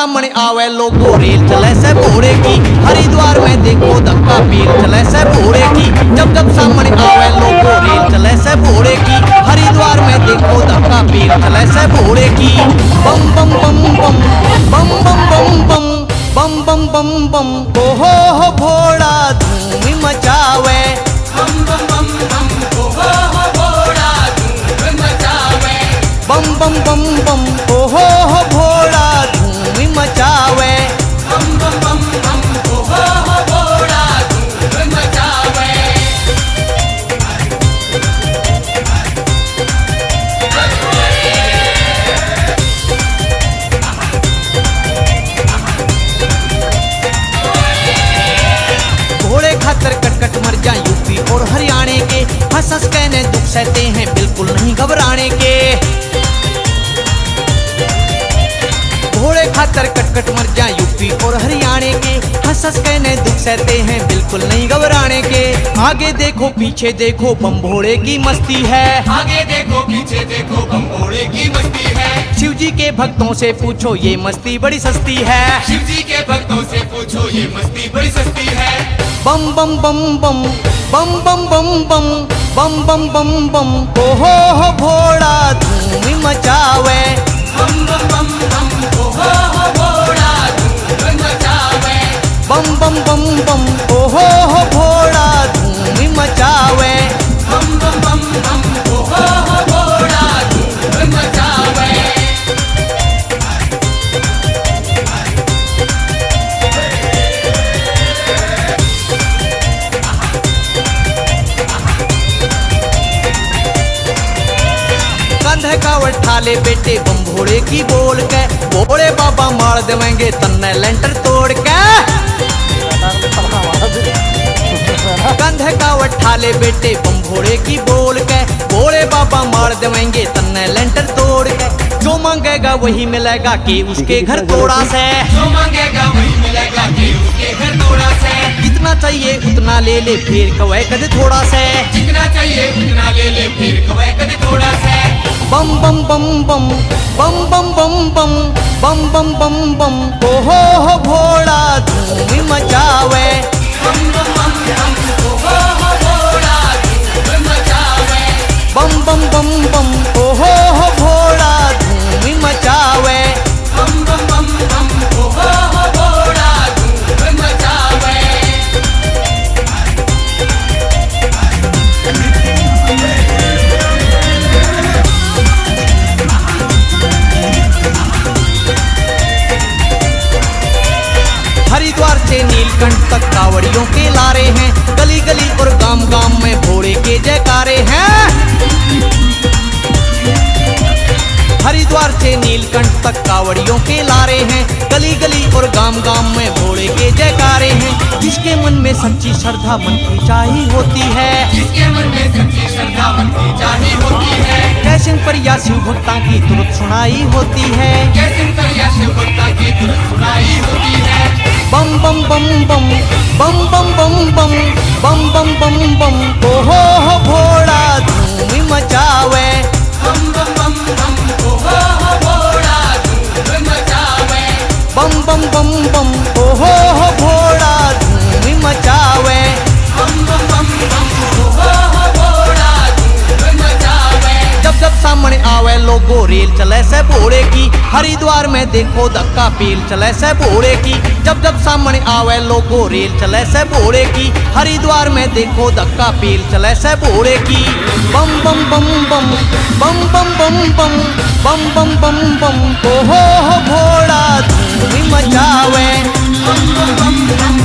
सामने आवे लोगो रेल चले से भोरे की। हरिद्वार में देखो धक्का पीर चले से भोरे की। जब जब सामने आवे लोगो रेल चले से भोरे की। हरिद्वार में देखो धक्का पीर चले से भोरे की। बम बम बम बम बम बम बम बम बम बम बम बम ओहो भोला धूम मचावे। बम बम बम बम ओहो भोला धूम मचावे। बम बम बम बम ओहो भोला धूम मचावे। बम बम बम बम ओहो भोला धूम मचावे। घोड़े खातर कटकट मर जा यूपी और हरियाणे के। हंस हंस कहने दुख सहते हैं बिल्कुल नहीं घबराने के। घोड़े खातर कटकट मर जा यूपी और हरियाणे के। हंस हंस कहने दुख सहते हैं बिल्कुल नहीं घबराने के। आगे देखो पीछे देखो बम भोले की मस्ती है। आगे देखो पीछे देखो बम भोले की मस्ती है। शिव जी के भक्तों से पूछो ये मस्ती बड़ी सस्ती है। शिव जी के भक्तों से पूछो ये मस्ती बड़ी सस्ती है। बम बम बम बम बम बम बम बम बम बम बम बम ओहो भोला धूम मचावे। बम बम बम बम ओहो भोला धूम मचावे। बम बम बम बम ओहो भोला धूम मचावे। बम बम बम बम ओहो भोला धूम मचावे। कंधे कावड़ ठाले बेटे बम भोले की बोल के। भोले बाबा मार देवेंगे तन्ने लेंटर तोड़ के। कंधे कावड़ ठाले बेटे बम भोले की बोल के। भोले बाबा मार देवेंगे तन्ने लेंटर तोड़ के। जो मांगेगा वही मिलेगा कि उसके घर थोड़ा से। जो मांगेगा वही मिलेगा कि उसके घर थोड़ा से। जितना चाहिए उतना ले ले फिर कवे कदे थोड़ा से। जितना चाहिए उतना ले ले फिर कवे कदे थोड़ा से। बम बम बम बम बम बम बम बम बम बम बम बम ओहो भोला धूम मचावे। बम बम बम बम ओहो भोला धूम मचावे। बम बम बम बम ओहो भोला धूम मचावे। बम बम बम बम ओहो भोला धूम मचावे। हरिद्वार से नीलकंठ तक कावड़ियों के लारे हैं। गली गली और गांव गांव में भोले के जयकारे हैं। हरिद्वार से नीलकंठ तक कावड़ियों के लारे हैं। गली गली और गांव गांव में भोले के जयकारे हैं। जिसके मन में सच्ची श्रद्धा मन की चाही होती है। जिसके मन में सच्ची श्रद्धा मन की चाही होती है। कैसिंग पर या शिव भक्ता की तुरंत सुनाई होती है। कैसिंग पर या शिव भक्ता की तुरंत सुनाई होती है। बम बम बम बम बम बम बम बम बम बम बम बम ओहो भोला धूम मचावे। बम बम बम बम ओहो भोला धूम मचावे। बम बम बम बम ओहो भोला धूम मचावे। बम बम बम बम ओहो भोला धूम मचावे। जब जब सामने आवे लोगो रेल चले से भोले की। हरिद्वार में देखो धक्का पील चले से भोले की। जब जब सामने आवे लोगो रेल चले से भोले की। हरिद्वार में देखो धक्का पील चले से भोले की। बम बम बम बम बम बम बम बम बम बम बम बम ओहो भोला धूम मचावे। बम बम बम